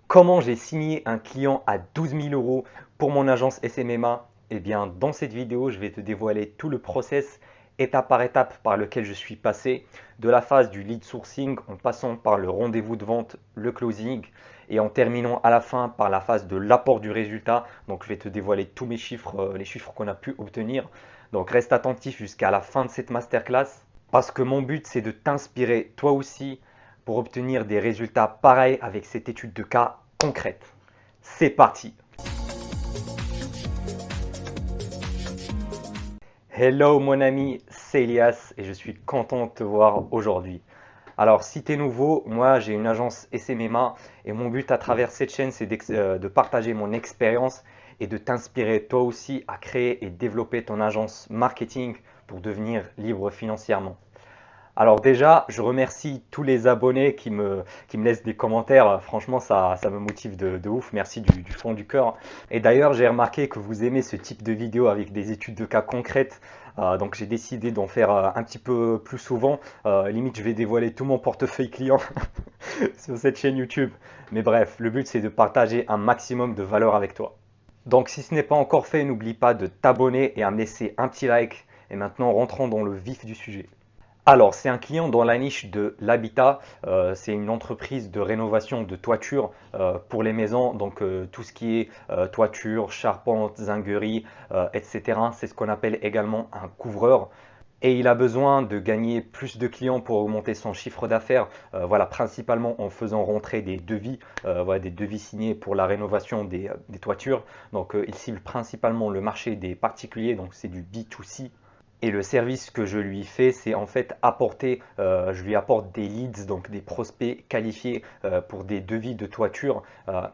Comment j'ai signé un client à 12 000 euros pour mon agence SMMA? Eh bien, dans cette vidéo, je vais te dévoiler tout le process étape par étape par lequel je suis passé, de la phase du lead sourcing en passant par le rendez-vous de vente, le closing et en terminant à la fin par la phase de l'apport du résultat. Donc, je vais te dévoiler tous mes chiffres, les chiffres qu'on a pu obtenir. Donc, reste attentif jusqu'à la fin de cette masterclass parce que mon but, c'est de t'inspirer toi aussi pour obtenir des résultats pareils avec cette étude de cas concrète. C'est parti. Hello mon ami, c'est Elias et je suis content de te voir aujourd'hui. Alors si tu es nouveau, moi j'ai une agence SMMA et mon but à travers cette chaîne c'est de partager mon expérience et de t'inspirer toi aussi à créer et développer ton agence marketing pour devenir libre financièrement. Alors déjà, je remercie tous les abonnés qui me laissent des commentaires. Franchement, ça me motive de ouf. Merci du fond du cœur. Et d'ailleurs, j'ai remarqué que vous aimez ce type de vidéo avec des études de cas concrètes. Donc j'ai décidé d'en faire un petit peu plus souvent. Limite, je vais dévoiler tout mon portefeuille client sur cette chaîne YouTube. Mais bref, le but c'est de partager un maximum de valeur avec toi. Donc si ce n'est pas encore fait, n'oublie pas de t'abonner et à me laisser un petit like. Et maintenant, rentrons dans le vif du sujet. Alors, c'est un client dans la niche de l'habitat. C'est une entreprise de rénovation de toiture pour les maisons. Donc, tout ce qui est toiture, charpente, zinguerie, etc. C'est ce qu'on appelle également un couvreur. Et il a besoin de gagner plus de clients pour augmenter son chiffre d'affaires. Voilà, principalement en faisant rentrer des devis, voilà, des devis signés pour la rénovation des toitures. Donc, il cible principalement le marché des particuliers. Donc, c'est du B2C. Et le service que je lui fais, c'est en fait je lui apporte des leads, donc des prospects qualifiés pour des devis de toiture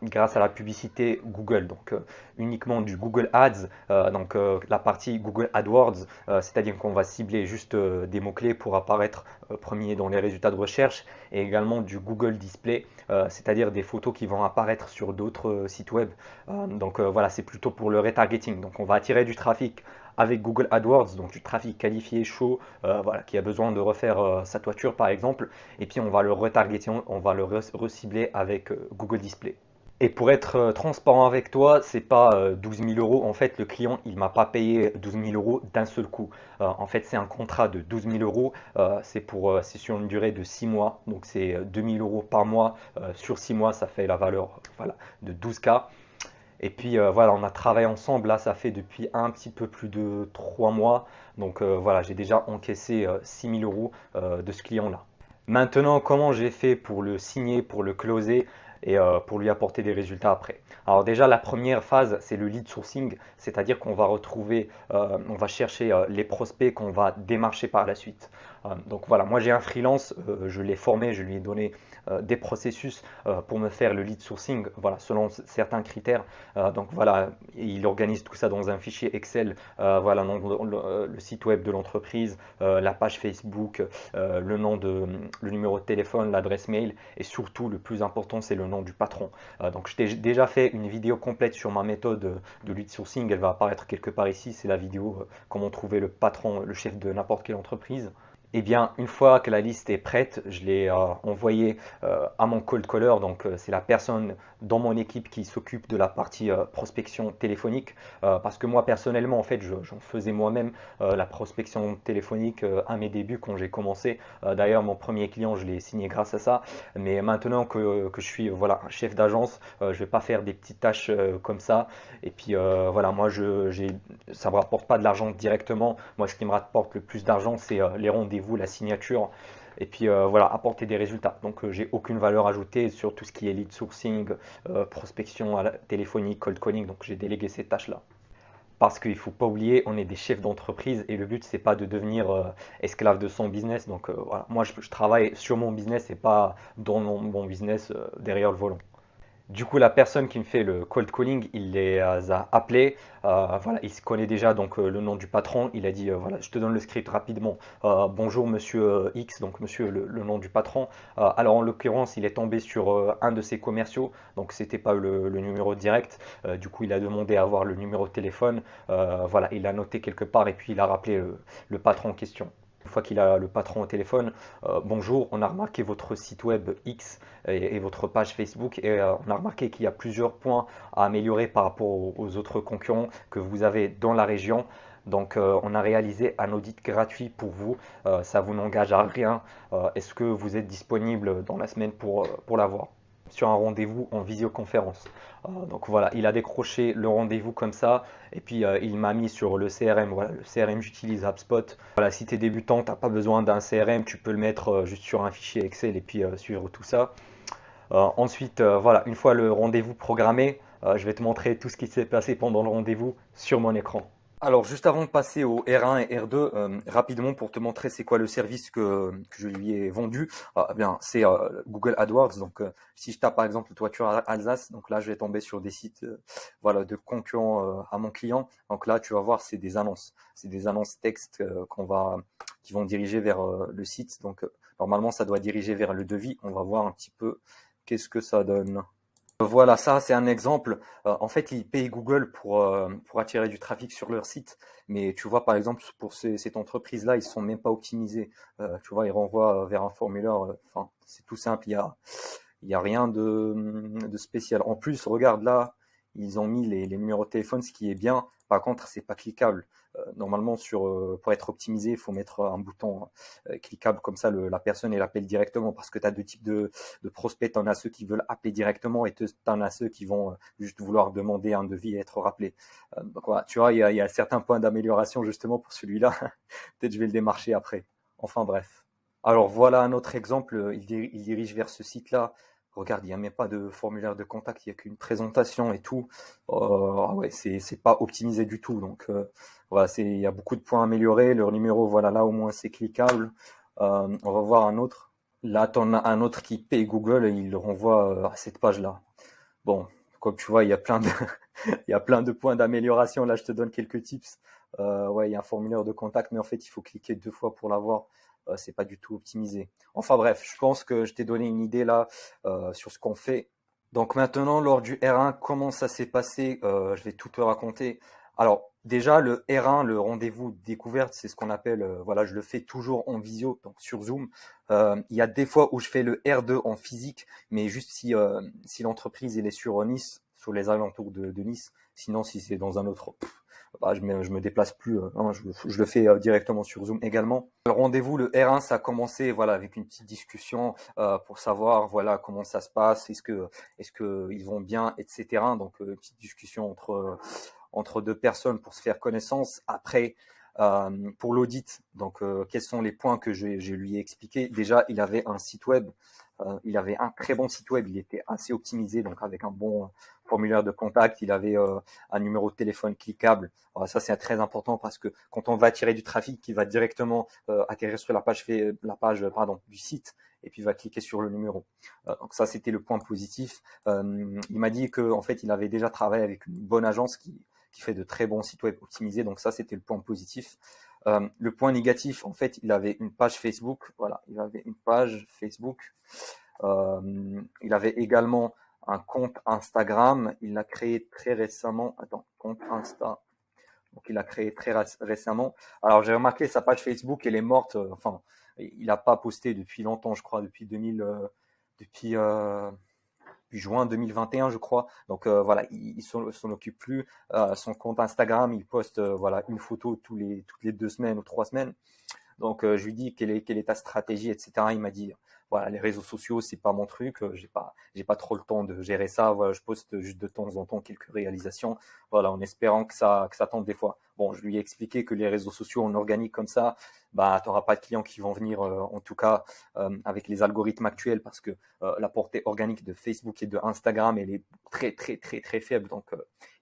grâce à la publicité Google. Donc uniquement du Google Ads, la partie Google AdWords, c'est-à-dire qu'on va cibler juste des mots-clés pour apparaître premier dans les résultats de recherche, et également du Google Display, c'est-à-dire des photos qui vont apparaître sur d'autres sites web. Voilà, c'est plutôt pour le retargeting. Donc on va attirer du trafic avec Google AdWords, donc du trafic qualifié chaud, voilà, qui a besoin de refaire sa toiture par exemple, et puis on va le retargeter, on va le recibler avec Google Display. Et pour être transparent avec toi, c'est pas 12 000 euros. En fait, le client, il m'a pas payé 12 000 euros d'un seul coup. En fait, c'est un contrat de 12 000 euros. C'est sur une durée de 6 mois. Donc, c'est 2 000 euros par mois. Sur 6 mois, ça fait la valeur voilà, de 12K. Et puis voilà, on a travaillé ensemble, là ça fait depuis un petit peu plus de 3 mois. Donc voilà, j'ai déjà encaissé 6 000 euros de ce client-là. Maintenant, comment j'ai fait pour le signer, pour le closer et pour lui apporter des résultats après? Alors déjà, la première phase, c'est le lead sourcing, c'est-à-dire qu'on va retrouver, on va chercher les prospects qu'on va démarcher par la suite. Donc voilà, moi j'ai un freelance, je l'ai formé, je lui ai donné des processus pour me faire le lead sourcing, voilà, selon certains critères. Donc voilà, il organise tout ça dans un fichier Excel, voilà, le site web de l'entreprise, la page Facebook, le numéro de téléphone, l'adresse mail et surtout le plus important c'est le nom du patron. Donc je t'ai déjà fait une vidéo complète sur ma méthode de lead sourcing, elle va apparaître quelque part ici, c'est la vidéo comment trouver le patron, le chef de n'importe quelle entreprise. Eh bien, une fois que la liste est prête, je l'ai envoyée à mon cold caller. Donc, c'est la personne dans mon équipe qui s'occupe de la partie prospection téléphonique. Parce que moi, personnellement, en fait, j'en faisais moi-même la prospection téléphonique à mes débuts quand j'ai commencé. D'ailleurs, mon premier client, je l'ai signé grâce à ça. Mais maintenant que je suis voilà, un chef d'agence, je ne vais pas faire des petites tâches comme ça. Et puis, voilà, moi, ça ne me rapporte pas de l'argent directement. Moi, ce qui me rapporte le plus d'argent, c'est les rendez-vous, la signature, et puis voilà, apporter des résultats. Donc, j'ai aucune valeur ajoutée sur tout ce qui est lead sourcing, prospection téléphonique, cold calling. Donc, j'ai délégué ces tâches-là. Parce qu'il ne faut pas oublier, on est des chefs d'entreprise et le but, c'est pas de devenir esclave de son business. Donc, voilà, moi, je travaille sur mon business et pas dans mon business derrière le volant. Du coup, la personne qui me fait le cold calling, il les a appelés. Voilà, il se connaît déjà donc le nom du patron. Il a dit voilà, je te donne le script rapidement. Bonjour Monsieur X, donc Monsieur le nom du patron. Alors en l'occurrence, il est tombé sur un de ses commerciaux, donc c'était pas le numéro direct. Du coup, il a demandé à avoir le numéro de téléphone. Voilà, il l'a noté quelque part et puis il a rappelé le patron en question. Une fois qu'il a le patron au téléphone, bonjour, on a remarqué votre site web X et votre page Facebook et on a remarqué qu'il y a plusieurs points à améliorer par rapport aux autres concurrents que vous avez dans la région. Donc, on a réalisé un audit gratuit pour vous. Ça vous n'engage à rien. Est-ce que vous êtes disponible dans la semaine pour l'avoir? Sur un rendez-vous en visioconférence. Donc voilà, il a décroché le rendez-vous comme ça et puis il m'a mis sur le CRM. Voilà, le CRM j'utilise HubSpot. Voilà, si tu es débutant, tu n'as pas besoin d'un CRM, tu peux le mettre juste sur un fichier Excel et puis suivre tout ça. Ensuite, voilà, une fois le rendez-vous programmé, je vais te montrer tout ce qui s'est passé pendant le rendez-vous sur mon écran. Alors, juste avant de passer au R1 et R2, rapidement pour te montrer c'est quoi le service que je lui ai vendu, bien, c'est Google AdWords. Donc, si je tape par exemple toiture Alsace, donc là, je vais tomber sur des sites voilà, de concurrents à mon client. Donc là, tu vas voir, c'est des annonces texte qui vont diriger vers le site. Donc, normalement, ça doit diriger vers le devis. On va voir un petit peu qu'est-ce que ça donne. Voilà, ça c'est un exemple. En fait, ils payent Google pour attirer du trafic sur leur site. Mais tu vois, par exemple, pour cette entreprise-là, ils sont même pas optimisés. Tu vois, ils renvoient vers un formulaire. Enfin, c'est tout simple. Il y a rien de spécial. En plus, regarde là, ils ont mis les numéros de téléphone, ce qui est bien. Par contre, c'est pas cliquable. Normalement, pour être optimisé, il faut mettre un bouton cliquable comme ça, la personne elle appelle directement parce que tu as deux types de prospects. Tu en as ceux qui veulent appeler directement et tu en as ceux qui vont juste vouloir demander un devis et être rappelés. Donc voilà, tu vois, il y a certains points d'amélioration justement pour celui-là. Peut-être je vais le démarcher après. Enfin bref. Alors voilà un autre exemple, il dirige vers ce site-là. Regarde, il n'y a même pas de formulaire de contact, il n'y a qu'une présentation et tout. Ah ouais, c'est pas optimisé du tout. Donc voilà, il y a beaucoup de points à améliorer. Leur numéro, voilà, là au moins c'est cliquable. On va voir un autre. Là, tu en as un autre qui paye Google et il le renvoie à cette page-là. Bon, comme tu vois, il y a plein de, il y a plein de points d'amélioration. Là, je te donne quelques tips. Ouais, il y a un formulaire de contact, mais en fait, il faut cliquer 2 fois pour l'avoir. C'est pas du tout optimisé. Enfin bref, je pense que je t'ai donné une idée là sur ce qu'on fait. Donc maintenant, lors du R1, comment ça s'est passé? Je vais tout te raconter. Alors déjà, le R1, le rendez-vous découverte, c'est ce qu'on appelle, voilà, je le fais toujours en visio, donc sur Zoom. Il y a des fois où je fais le R2 en physique, mais juste si l'entreprise elle est sur Nice, sur les alentours de Nice. Sinon, si c'est dans un autre, bah, je me déplace plus. Non, je le fais directement sur Zoom également. Le rendez-vous, le R1, ça a commencé voilà avec une petite discussion pour savoir voilà comment ça se passe, est-ce que ils vont bien, etc. Donc une petite discussion entre deux personnes pour se faire connaissance. Après, pour l'audit, donc quels sont les points que je lui ai expliqués. Déjà, il avait un site web, il avait un très bon site web, il était assez optimisé, donc avec un bon formulaire de contact, il avait un numéro de téléphone cliquable. Alors ça, c'est très important parce que quand on va attirer du trafic qui va directement atterrir sur la page pardon, du site, et puis il va cliquer sur le numéro. Donc ça, c'était le point positif. Il m'a dit que en fait, il avait déjà travaillé avec une bonne agence qui fait de très bons sites web optimisés. Donc ça, c'était le point positif. Le point négatif, en fait, il avait une page Facebook. Voilà, il avait une page Facebook. Il avait également un compte Instagram. Il l'a créé très récemment. Attends, compte Insta. Donc il a créé très récemment. Alors j'ai remarqué sa page Facebook, elle est morte. Enfin, il n'a pas posté depuis longtemps, je crois, depuis juin 2021, je crois. Donc voilà, il s'en occupe plus. Son compte Instagram, il poste voilà une photo toutes les 2 semaines ou 3 semaines. Donc je lui dis quelle est ta stratégie, etc. Il m'a dit voilà les réseaux sociaux c'est pas mon truc, j'ai pas trop le temps de gérer ça. Voilà, je poste juste de temps en temps quelques réalisations, voilà en espérant que ça tente des fois. Bon, je lui ai expliqué que les réseaux sociaux en organique comme ça, bah t'auras pas de clients qui vont venir en tout cas avec les algorithmes actuels parce que la portée organique de Facebook et de Instagram elle est très faible donc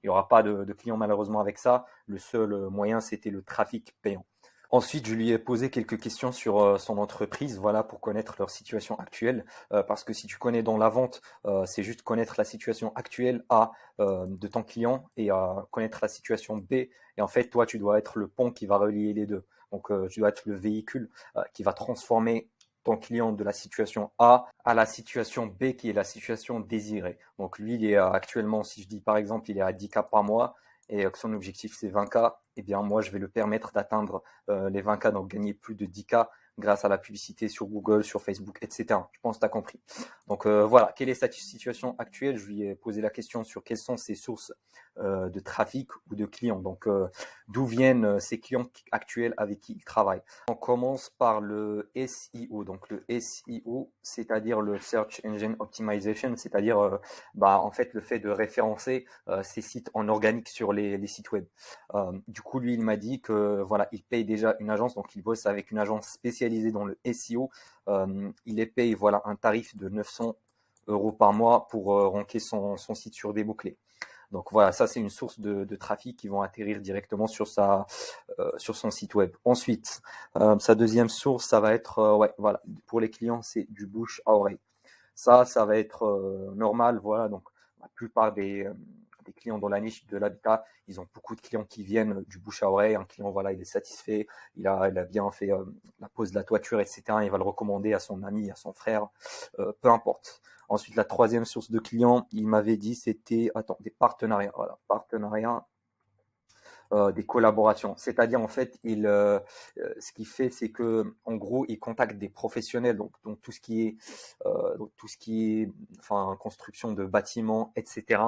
il y aura pas de clients malheureusement avec ça. Le seul moyen c'était le trafic payant. Ensuite, je lui ai posé quelques questions sur son entreprise, voilà, pour connaître leur situation actuelle. Parce que si tu connais dans la vente, c'est juste connaître la situation actuelle A de ton client et connaître la situation B. Et en fait, toi, tu dois être le pont qui va relier les deux. Donc, tu dois être le véhicule qui va transformer ton client de la situation A à la situation B qui est la situation désirée. Donc, lui, il est actuellement, si je dis par exemple, il est à 10 cas par mois. et que son objectif c'est 20K, eh bien moi je vais le permettre d'atteindre les 20K, donc gagner plus de 10K grâce à la publicité sur Google, sur Facebook, etc. Je pense que tu as compris. Donc voilà, quelle est sa situation actuelle? Je lui ai posé la question sur quelles sont ses sources de trafic ou de clients. Donc d'où viennent ses clients actuels avec qui il travaille. On commence par le SEO. Donc le SEO, c'est-à-dire le Search Engine Optimization, c'est-à-dire en fait le fait de référencer ces sites en organique sur les sites web. Du coup, lui, il m'a dit que voilà, il paye déjà une agence, donc il bosse avec une agence spécialisée dans le SEO. Il les paye voilà un tarif de 900 € par mois pour ranker son site sur des mots-clés. Donc voilà, ça c'est une source de trafic qui vont atterrir directement sur son site web. Ensuite, sa deuxième source, ça va être ouais, voilà, pour les clients, c'est du bouche à oreille. Ça va être normal, voilà. Donc la plupart des clients dans la niche de l'habitat, ils ont beaucoup de clients qui viennent du bouche à oreille. Un client, voilà, il est satisfait, il a bien fait la pose de la toiture, etc. Il va le recommander à son ami, à son frère, peu importe. Ensuite, la troisième source de clients, il m'avait dit, c'était, attends, des partenariats. Voilà, partenariats, des collaborations. C'est-à-dire, en fait, ce qu'il fait, c'est que, en gros, il contacte des professionnels, donc tout ce qui est, enfin, construction de bâtiments, etc.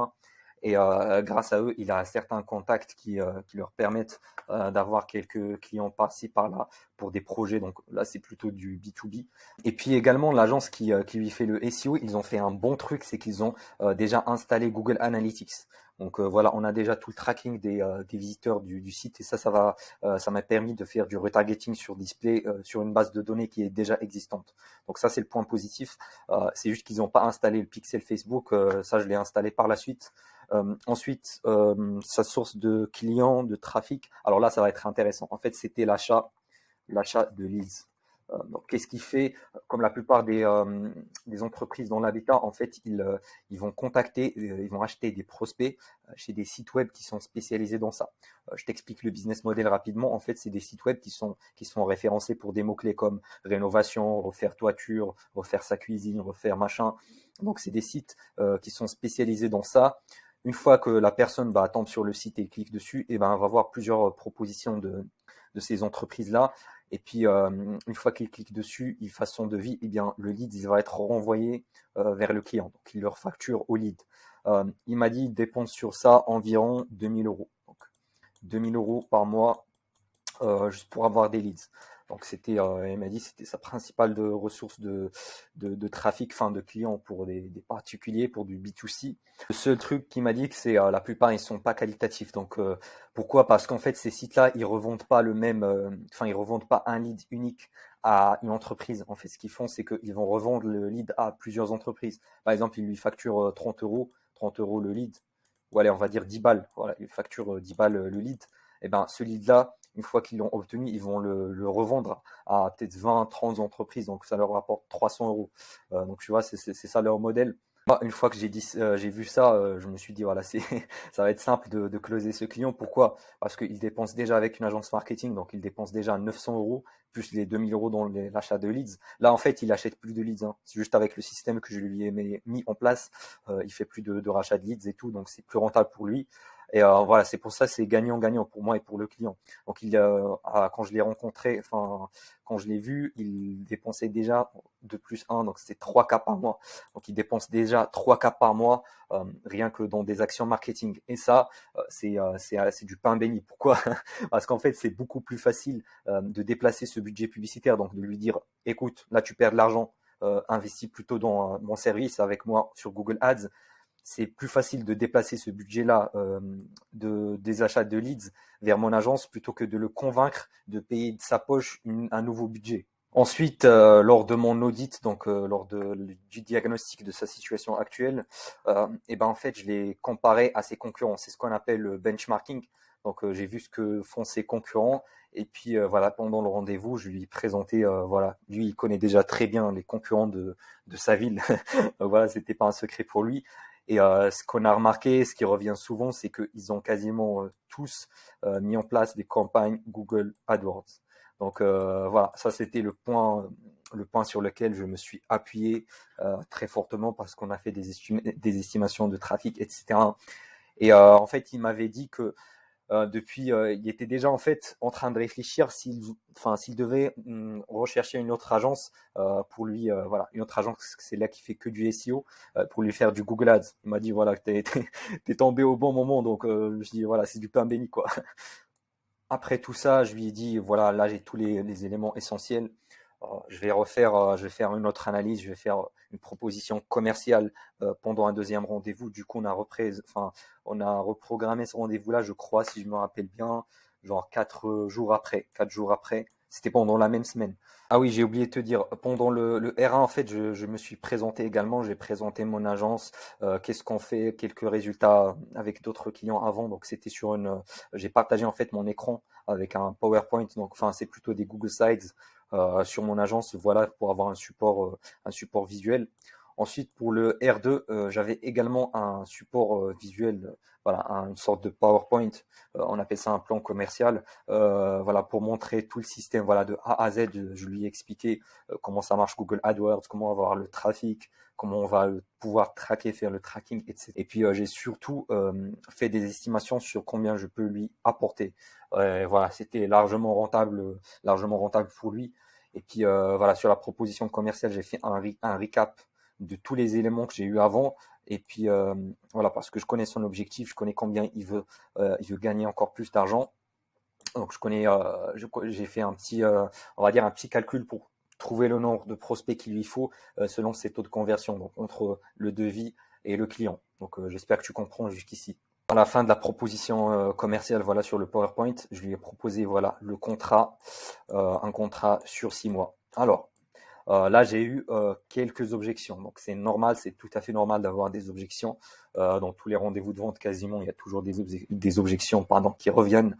Et grâce à eux, il a certains contacts qui leur permettent d'avoir quelques clients par-ci, par-là pour des projets. Donc là, c'est plutôt du B2B. Et puis également, l'agence qui lui fait le SEO, ils ont fait un bon truc, c'est qu'ils ont déjà installé Google Analytics. Donc voilà, on a déjà tout le tracking des visiteurs du site et ça m'a permis de faire du retargeting sur display sur une base de données qui est déjà existante. Donc ça, c'est le point positif. C'est juste qu'ils n'ont pas installé le pixel Facebook. Ça, je l'ai installé par la suite. Ensuite, sa source de clients, de trafic. Alors là, ça va être intéressant. En fait, c'était l'achat de leads. Donc, qu'est-ce qu'il fait? Comme la plupart des entreprises dans l'habitat, en fait, ils vont contacter, ils vont acheter des prospects chez des sites web qui sont spécialisés dans ça. Je t'explique le business model rapidement. En fait, c'est des sites web qui sont référencés pour des mots-clés comme rénovation, refaire toiture, refaire sa cuisine, refaire machin. Donc, c'est des sites qui sont spécialisés dans ça. Une fois que la personne tombe sur le site et clique dessus, et on va voir plusieurs propositions de ces entreprises-là. Et puis, une fois qu'il clique dessus, il fasse son devis, eh bien, le lead il va être renvoyé vers le client. Donc, il leur facture au lead. Il m'a dit, il dépense sur ça environ 2000 €. Donc, 2000 € par mois juste pour avoir des leads. Donc il m'a dit c'était sa principale ressource de trafic, fin de clients pour des particuliers, pour du B2C. Le seul truc qu'il m'a dit que c'est la plupart ils sont pas qualitatifs. Donc pourquoi? Parce qu'en fait ces sites-là ils revendent pas ils revendent pas un lead unique à une entreprise. En fait ce qu'ils font c'est qu'ils vont revendre le lead à plusieurs entreprises. Par exemple ils lui facturent 30 euros le lead. Ou allez on va dire 10 balles. Voilà, ils facturent 10 balles le lead. Et ce lead-là, une fois qu'ils l'ont obtenu, ils vont le revendre à peut-être 20, 30 entreprises, donc ça leur rapporte 300 €. Donc tu vois, c'est ça leur modèle. Moi, une fois que j'ai vu ça, je me suis dit, voilà, ça va être simple de closer ce client. Pourquoi? Parce qu'il dépense déjà avec une agence marketing, donc il dépense déjà 900 € plus les 2000 € dans l'achat de leads. Là, en fait, il achète plus de leads, hein. C'est juste avec le système que je lui ai mis en place, il fait plus de rachat de leads et tout, donc c'est plus rentable pour lui. Et voilà, c'est pour ça, c'est gagnant-gagnant pour moi et pour le client. Donc quand je l'ai rencontré, enfin quand je l'ai vu, il dépensait déjà 2 plus 1, donc c'était 3K par mois. Donc il dépense déjà 3K par mois rien que dans des actions marketing. Et ça, c'est du pain béni. Pourquoi? Parce qu'en fait, c'est beaucoup plus facile de déplacer ce budget publicitaire, donc de lui dire, écoute, là tu perds de l'argent, investis plutôt dans mon service avec moi sur Google Ads. C'est plus facile de déplacer ce budget-là des achats de leads vers mon agence plutôt que de le convaincre de payer de sa poche un nouveau budget. Ensuite, lors de mon audit, donc lors du diagnostic de sa situation actuelle, en fait, je l'ai comparé à ses concurrents. C'est ce qu'on appelle le benchmarking. Donc, j'ai vu ce que font ses concurrents. Et puis, voilà, pendant le rendez-vous, je lui ai présenté, voilà, lui, il connaît déjà très bien les concurrents de sa ville. Donc, voilà, c'était pas un secret pour lui. Et ce qu'on a remarqué, ce qui revient souvent, c'est qu'ils ont quasiment tous mis en place des campagnes Google AdWords. Donc voilà, ça c'était le point sur lequel je me suis appuyé très fortement parce qu'on a fait des estimations de trafic, etc. Et en fait, il m'avait dit que il était déjà en fait en train de réfléchir s'il devait rechercher une autre agence pour lui, voilà, une autre agence, c'est là qui fait que du SEO pour lui faire du Google Ads. Il m'a dit voilà, que t'es tombé au bon moment, donc je dis voilà, c'est du pain béni quoi. Après tout ça, je lui ai dit, voilà, là j'ai tous les éléments essentiels. Je vais faire une autre analyse, je vais faire une proposition commerciale pendant un deuxième rendez-vous. Du coup, on a reprogrammé ce rendez-vous-là, je crois, si je me rappelle bien, genre 4 jours après. 4 jours après, c'était pendant la même semaine. Ah oui, j'ai oublié de te dire, pendant le R1, en fait, je me suis présenté également, j'ai présenté mon agence, qu'est-ce qu'on fait, quelques résultats avec d'autres clients avant. Donc, j'ai partagé en fait mon écran avec un PowerPoint. Donc, enfin, c'est plutôt des Google Slides sur mon agence, voilà, pour avoir un support visuel. Ensuite, pour le R2, j'avais également un support visuel, voilà, une sorte de PowerPoint. On appelle ça un plan commercial, voilà, pour montrer tout le système, voilà, de A à Z. Je lui ai expliqué comment ça marche Google AdWords, comment avoir le trafic, comment on va pouvoir traquer, faire le tracking, etc. Et puis j'ai surtout fait des estimations sur combien je peux lui apporter. Voilà, c'était largement rentable pour lui. Et puis voilà, sur la proposition commerciale, j'ai fait un recap de tous les éléments que j'ai eu avant. Et puis voilà, parce que je connais son objectif, je connais combien il veut gagner encore plus d'argent. Donc j'ai fait on va dire un petit calcul pour trouver le nombre de prospects qu'il lui faut selon ses taux de conversion, donc entre le devis et le client. Donc j'espère que tu comprends jusqu'ici. À la fin de la proposition commerciale, voilà, sur le PowerPoint, je lui ai proposé voilà le contrat, un contrat sur 6 mois. Alors là, j'ai eu quelques objections. Donc, c'est normal, c'est tout à fait normal d'avoir des objections. Dans tous les rendez-vous de vente, quasiment, il y a toujours des objections pardon, qui reviennent.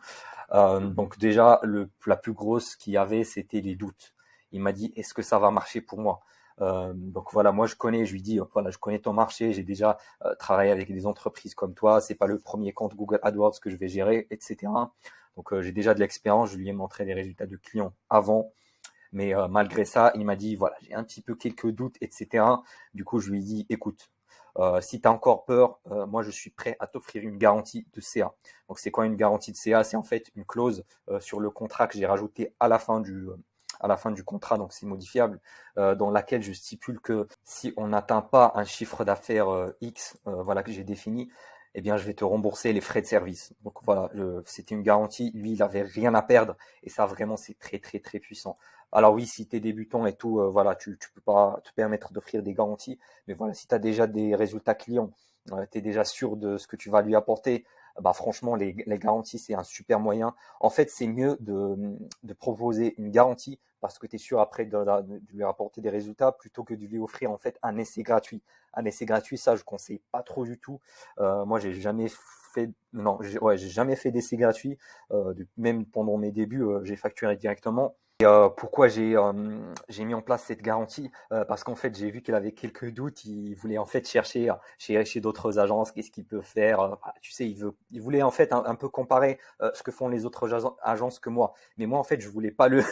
Donc, déjà, la plus grosse qu'il y avait, c'était les doutes. Il m'a dit, est-ce que ça va marcher pour moi? Donc voilà, moi je lui dis, voilà, je connais ton marché, j'ai déjà travaillé avec des entreprises comme toi, c'est pas le premier compte Google AdWords que je vais gérer, etc. Donc j'ai déjà de l'expérience, je lui ai montré les résultats de clients avant, mais malgré ça, il m'a dit, voilà, j'ai un petit peu quelques doutes, etc. Du coup, je lui ai dit, écoute, si tu as encore peur, moi, je suis prêt à t'offrir une garantie de CA. Donc, c'est quoi une garantie de CA? C'est en fait une clause sur le contrat que j'ai rajouté à la fin du contrat, donc c'est modifiable, dans laquelle je stipule que si on n'atteint pas un chiffre d'affaires X, voilà, que j'ai défini, eh bien, je vais te rembourser les frais de service. Donc voilà, c'était une garantie. Lui, il avait rien à perdre et ça, vraiment, c'est très, très, très puissant. Alors oui, si tu es débutant et tout, voilà, tu peux pas te permettre d'offrir des garanties. Mais voilà, si tu as déjà des résultats clients, tu es déjà sûr de ce que tu vas lui apporter, bah franchement, les garanties, c'est un super moyen. En fait, c'est mieux de proposer une garantie parce que tu es sûr après de lui apporter des résultats plutôt que de lui offrir en fait un essai gratuit. Un essai gratuit, ça, je conseille pas trop du tout. Moi, j'ai jamais fait, non, j'ai jamais fait d'essai gratuit. Même pendant mes débuts, j'ai facturé directement. Et pourquoi j'ai mis en place cette garantie? Parce qu'en fait, j'ai vu qu'il avait quelques doutes. Il voulait en fait chercher chez d'autres agences, qu'est-ce qu'il peut faire. Tu sais, il voulait en fait un peu comparer ce que font les autres agences que moi. Mais moi, en fait, je voulais pas le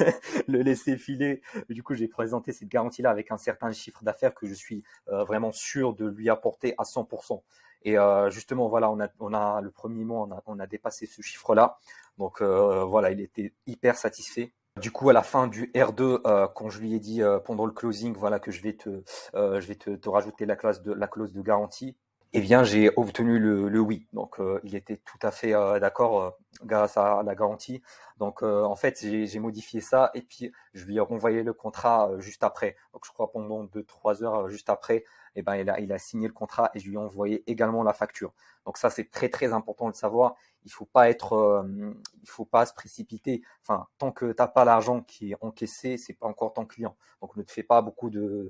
laisser filer. Du coup, j'ai présenté cette garantie-là avec un certain chiffre d'affaires que je suis vraiment sûr de lui apporter à 100%. Et justement, voilà, on a le premier mois, on a dépassé ce chiffre-là. Donc voilà, il était hyper satisfait. Du coup, à la fin du R2, quand je lui ai dit pendant le closing, voilà, que je vais te rajouter la clause de garantie, eh bien, j'ai obtenu le oui. Donc, il était tout à fait d'accord grâce à la garantie. Donc, en fait, j'ai modifié ça et puis je lui ai renvoyé le contrat juste après. Donc, je crois pendant 2-3 heures juste après, eh ben, il a signé le contrat et je lui ai envoyé également la facture. Donc, ça, c'est très, très important de le savoir. Il faut pas se précipiter. Enfin, tant que t'as pas l'argent qui est encaissé, c'est pas encore ton client. Donc, ne te fais pas beaucoup de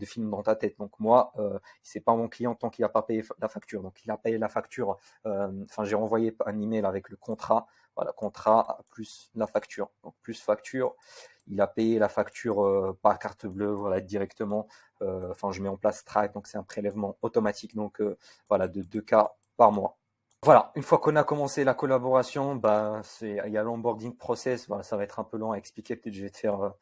films dans ta tête. Donc, moi, c'est pas mon client tant qu'il n'a pas payé la facture. Donc, il a payé la facture. Enfin, j'ai renvoyé un email avec le contrat. Voilà, contrat plus la facture. Donc, plus facture. Il a payé la facture par carte bleue, voilà, directement. Enfin, je mets en place Stripe, donc c'est un prélèvement automatique. Donc, voilà, de 2K par mois. Voilà, une fois qu'on a commencé la collaboration, bah, il y a l'onboarding process. Voilà, ça va être un peu long à expliquer. Peut-être je vais te faire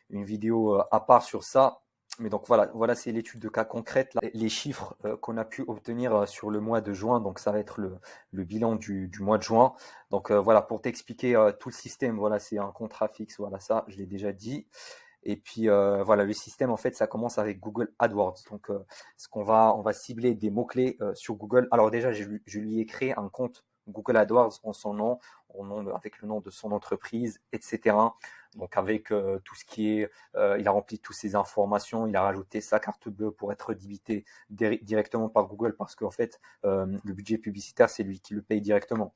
une vidéo à part sur ça. Mais donc voilà, c'est l'étude de cas concrète, là. Les chiffres qu'on a pu obtenir sur le mois de juin, donc ça va être le bilan du mois de juin. Donc voilà, pour t'expliquer tout le système, voilà, c'est un contrat fixe, voilà ça, je l'ai déjà dit. Et puis voilà, le système en fait, ça commence avec Google AdWords. Donc on va cibler des mots-clés sur Google. Alors déjà, je lui ai créé un compte Google AdWords en son nom, avec le nom de son entreprise, etc. Donc avec tout ce qui est, il a rempli toutes ces informations, il a rajouté sa carte bleue pour être débité directement par Google parce qu'en fait, le budget publicitaire, c'est lui qui le paye directement.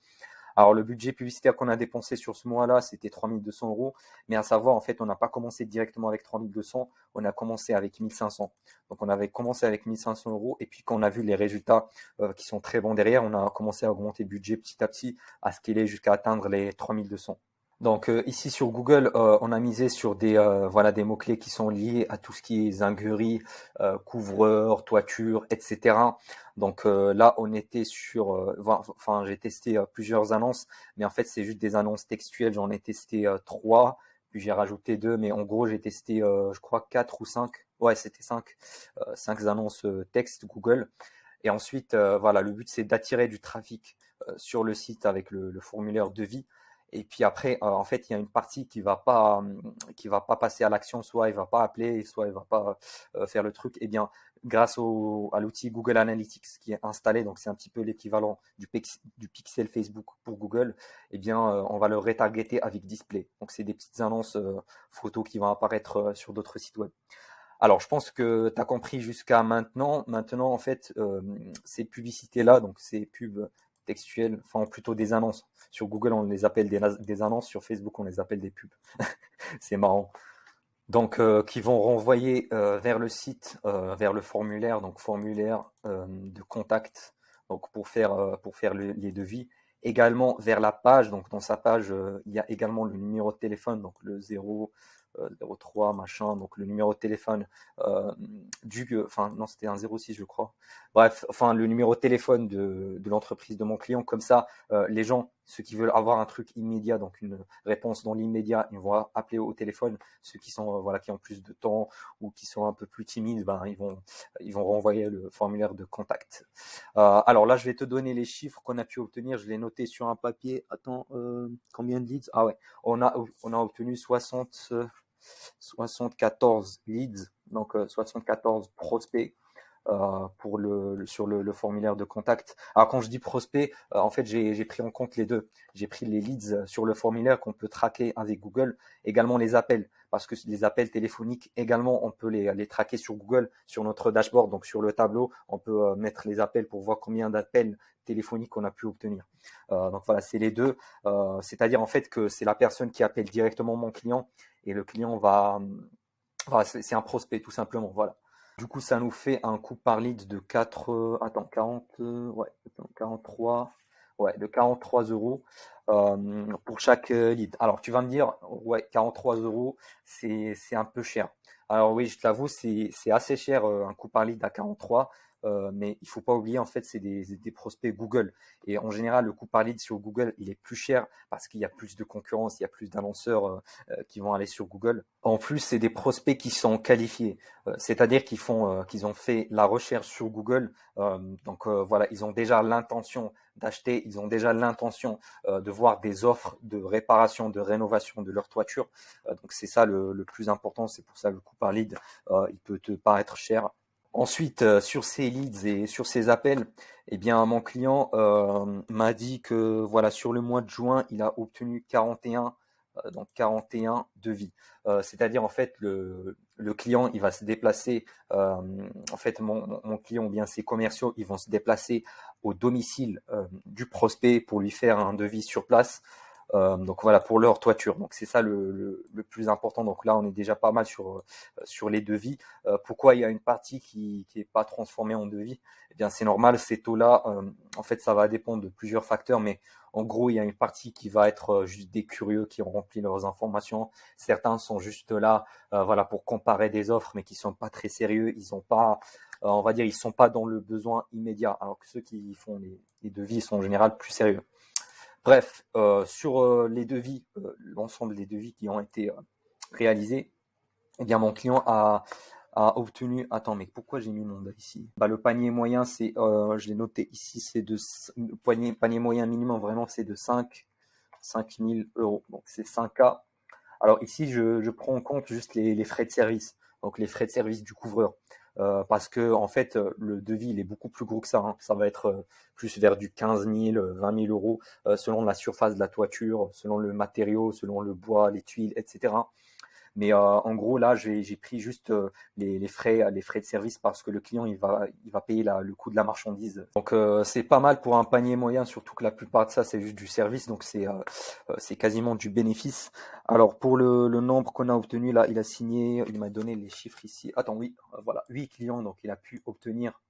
Alors, le budget publicitaire qu'on a dépensé sur ce mois-là, c'était 3200 euros. Mais à savoir, en fait, on n'a pas commencé directement avec 3200, on a commencé avec 1500. Donc, on avait commencé avec 1500 euros. Et puis, quand on a vu les résultats qui sont très bons derrière, on a commencé à augmenter le budget petit à petit à ce qu'il est jusqu'à atteindre les 3200. Donc ici sur Google, on a misé sur voilà, des mots-clés qui sont liés à tout ce qui est zinguerie, couvreur, toiture, etc. Donc là, on était sur, enfin, j'ai testé plusieurs annonces, mais en fait, c'est juste des annonces textuelles. J'en ai testé trois, puis j'ai rajouté deux, mais en gros, j'ai testé, je crois, quatre ou cinq. Ouais, c'était cinq annonces texte Google. Et ensuite, voilà, le but, c'est d'attirer du trafic sur le site avec le formulaire devis. Et puis après, en fait, il y a une partie qui va pas passer à l'action, soit il va pas appeler, soit il va pas faire le truc. Eh bien, grâce à l'outil Google Analytics qui est installé, donc c'est un petit peu l'équivalent du pixel Facebook pour Google, eh bien, on va le retargeter avec display. Donc, c'est des petites annonces photos qui vont apparaître sur d'autres sites web. Alors, je pense que tu as compris jusqu'à maintenant. Maintenant, en fait, ces publicités-là, donc ces pubs textuelles, enfin plutôt des annonces. Sur Google, on les appelle des annonces. Sur Facebook, on les appelle des pubs. C'est marrant. Donc, qui vont renvoyer vers le site, vers le formulaire, donc formulaire de contact, donc pour faire les devis. Également vers la page, donc dans sa page, il y a également le numéro de téléphone, donc le 03 machin, donc le numéro de téléphone enfin non, c'était un 06 je crois. Bref, enfin le numéro de téléphone de l'entreprise de mon client, comme ça, les gens, ceux qui veulent avoir un truc immédiat, donc une réponse dans l'immédiat, ils vont appeler au téléphone. Ceux qui sont voilà, qui ont plus de temps ou qui sont un peu plus timides, ben ils vont renvoyer le formulaire de contact. Alors là, je vais te donner les chiffres qu'on a pu obtenir. Je l'ai noté sur un papier. Attends, combien de leads? Ah ouais, on a obtenu 74 leads, donc 74 prospects pour sur le formulaire de contact. Alors quand je dis prospect, en fait j'ai pris en compte les deux. J'ai pris les leads sur le formulaire qu'on peut traquer avec Google, également les appels, parce que les appels téléphoniques également on peut les traquer sur Google, sur notre dashboard, donc sur le tableau, on peut mettre les appels pour voir combien d'appels téléphoniques on a pu obtenir. Donc voilà, c'est les deux. C'est-à-dire en fait que c'est la personne qui appelle directement mon client et le client c'est un prospect tout simplement. Voilà. Du coup, ça nous fait un coût par lead de 40, ouais, 43, ouais, de 43 euros pour chaque lead. Alors, tu vas me dire, ouais, 43 euros, c'est un peu cher. Alors oui, je te l'avoue, c'est assez cher, un coût par lead à 43, mais il faut pas oublier, en fait, c'est des prospects Google. Et en général, le coût par lead sur Google, il est plus cher parce qu'il y a plus de concurrence, il y a plus d'annonceurs qui vont aller sur Google. En plus, c'est des prospects qui sont qualifiés. C'est-à-dire qu'ils ont fait la recherche sur Google. Donc voilà, ils ont déjà l'intention d'acheter, ils ont déjà l'intention de voir des offres de réparation, de rénovation de leur toiture. Donc c'est ça le plus important. C'est pour ça que le coût par lead, il peut te paraître cher. Ensuite, sur ces leads et sur ces appels, eh bien, mon client m'a dit que voilà, sur le mois de juin, il a obtenu 41, donc 41 devis. C'est-à-dire en fait le client, il va se déplacer. En fait, mon client ou bien ses commerciaux, ils vont se déplacer au domicile du prospect pour lui faire un devis sur place. Donc voilà, pour leur toiture. Donc c'est ça le plus important. Donc là, on est déjà pas mal sur les devis. Pourquoi il y a une partie qui est pas transformée en devis? Eh bien, c'est normal. Ces taux-là, en fait, ça va dépendre de plusieurs facteurs, mais en gros, il y a une partie qui va être juste des curieux qui ont rempli leurs informations. Certains sont juste là, voilà, pour comparer des offres, mais qui sont pas très sérieux. Ils ont pas, on va dire, ils sont pas dans le besoin immédiat. Alors que ceux qui font les devis sont en général plus sérieux. Bref, sur les devis, l'ensemble des devis qui ont été réalisés, eh bien mon client a obtenu. Attends, mais pourquoi j'ai mis mon bas ici? Bah, le panier moyen, c'est, je l'ai noté ici, c'est de le panier moyen minimum, vraiment, c'est de 5 000 euros. Donc, c'est 5K. Alors ici, je prends en compte juste les frais de service, donc les frais de service du couvreur. Parce que en fait, le devis il est beaucoup plus gros que ça, hein. Ça va être plus vers du 15 000, 20 000 euros, selon la surface de la toiture, selon le matériau, selon le bois, les tuiles, etc. Mais en gros, là, j'ai pris juste les frais de service parce que le client, il va payer le coût de la marchandise. Donc, c'est pas mal pour un panier moyen, surtout que la plupart de ça, c'est juste du service. Donc, c'est quasiment du bénéfice. Alors, pour le nombre qu'on a obtenu, là, il a signé, il m'a donné les chiffres ici. Attends, oui, voilà, 8 clients. Donc, il a pu obtenir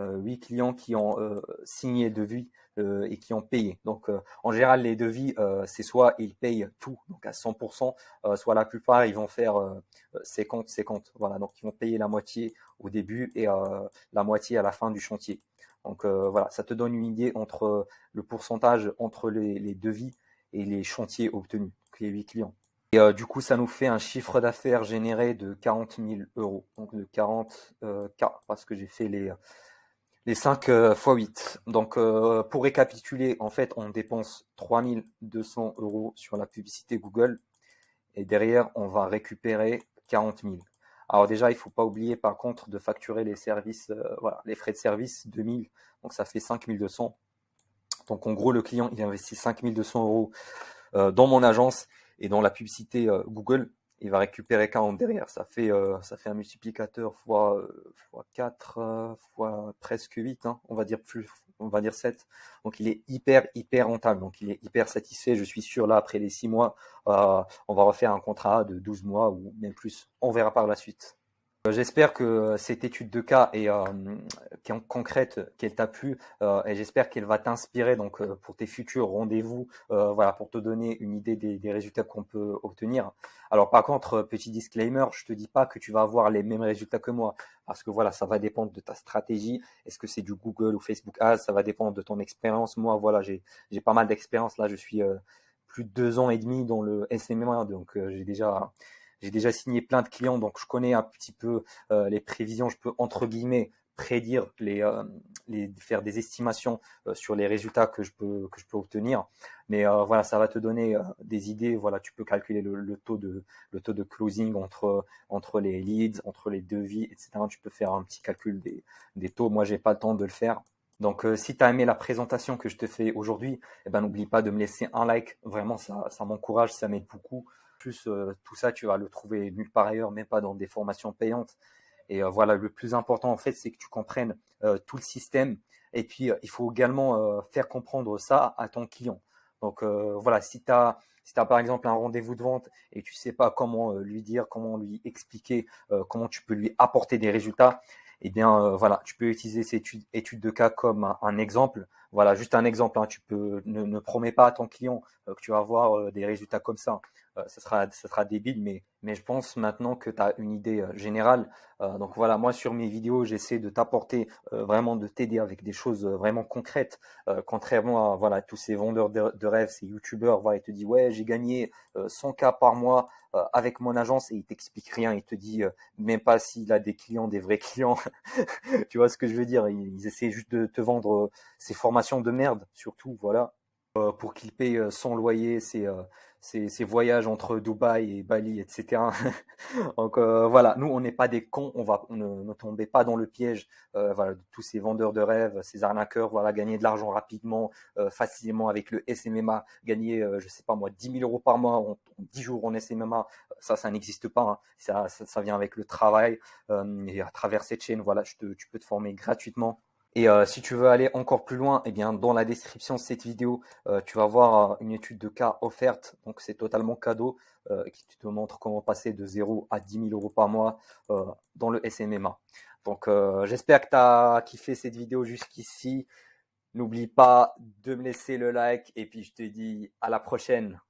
8 clients qui ont signé le devis et qui ont payé. Donc, en général, les devis, c'est soit ils payent tout, donc à 100%, soit la plupart, ils vont faire 50-50. Voilà, donc ils vont payer la moitié au début et la moitié à la fin du chantier. Donc, voilà, ça te donne une idée entre le pourcentage entre les devis et les chantiers obtenus, donc les 8 clients. Et du coup, ça nous fait un chiffre d'affaires généré de 40 000 euros. Donc de 40 K, parce que j'ai fait les 5 x 8. Donc, pour récapituler, en fait, on dépense 3 200 euros sur la publicité Google et derrière, on va récupérer 40 000. Alors déjà, il ne faut pas oublier par contre de facturer les services, voilà, les frais de service 2 000. Donc, ça fait 5 200. Donc, en gros, le client, il investit 5 200 euros dans mon agence et dans la publicité Google. Il va récupérer 40 derrière. Ça fait un multiplicateur fois 4, fois presque 8, hein, on va dire plus, on va dire 7. Donc il est hyper rentable. Donc il est hyper satisfait. Je suis sûr, là, après les 6 mois, on va refaire un contrat de 12 mois ou même plus. On verra par la suite. J'espère que cette étude de cas qui est concrète, qu'elle t'a plu, et j'espère qu'elle va t'inspirer donc pour tes futurs rendez-vous, voilà, pour te donner une idée des résultats qu'on peut obtenir. Alors par contre, petit disclaimer, je te dis pas que tu vas avoir les mêmes résultats que moi, parce que voilà, ça va dépendre de ta stratégie. Est-ce que c'est du Google ou Facebook Ads? Ça va dépendre de ton expérience. Moi, voilà, j'ai pas mal d'expérience là. Je suis plus de 2 ans et demi dans le SMMA, donc j'ai déjà signé plein de clients, donc je connais un petit peu les prévisions. Je peux entre guillemets prédire faire des estimations sur les résultats que je peux obtenir. Mais voilà, ça va te donner des idées. Voilà, tu peux calculer le taux de closing entre les leads, entre les devis, etc. Tu peux faire un petit calcul des taux. Moi, j'ai pas le temps de le faire. Donc, si tu as aimé la présentation que je te fais aujourd'hui, eh ben, n'oublie pas de me laisser un like. Vraiment, ça m'encourage, ça m'aide beaucoup. Plus, tout ça, tu vas le trouver nulle part ailleurs, même pas dans des formations payantes. Et voilà, le plus important, en fait, c'est que tu comprennes tout le système. Et puis, il faut également faire comprendre ça à ton client. Donc, voilà, si t'as par exemple un rendez-vous de vente et tu sais pas comment lui dire, comment lui expliquer, comment tu peux lui apporter des résultats, eh bien, voilà, tu peux utiliser cette étude de cas comme un exemple. Voilà, juste un exemple, hein. Tu peux ne promets pas à ton client que tu vas avoir des résultats comme ça. Ça sera débile, mais je pense maintenant que tu as une idée générale. Donc voilà, moi sur mes vidéos, j'essaie de t'apporter vraiment de t'aider avec des choses vraiment concrètes. Contrairement à voilà tous ces vendeurs de rêves, ces youtubeurs, voilà, ils te disent ouais j'ai gagné 100K par mois avec mon agence et il t'explique rien. Il te dit même pas s'il a des clients, des vrais clients. Tu vois ce que je veux dire? Ils essaient juste de te vendre ces formations de merde, surtout, voilà, pour qu'il paye son loyer, ses voyages entre Dubaï et Bali, etc. Donc voilà, nous on n'est pas des cons, on ne tombait pas dans le piège voilà, de tous ces vendeurs de rêves, ces arnaqueurs, voilà, gagner de l'argent rapidement, facilement avec le SMMA, gagner, je sais pas moi, 10 000 euros par mois en 10 jours en SMMA, ça n'existe pas, hein. Ça vient avec le travail et à travers cette chaîne, voilà, tu peux te former gratuitement. Et si tu veux aller encore plus loin, eh bien, dans la description de cette vidéo, tu vas voir une étude de cas offerte. Donc, c'est totalement cadeau qui te montre comment passer de 0 à 10 000 euros par mois dans le SMMA. Donc, j'espère que tu as kiffé cette vidéo jusqu'ici. N'oublie pas de me laisser le like et puis je te dis à la prochaine.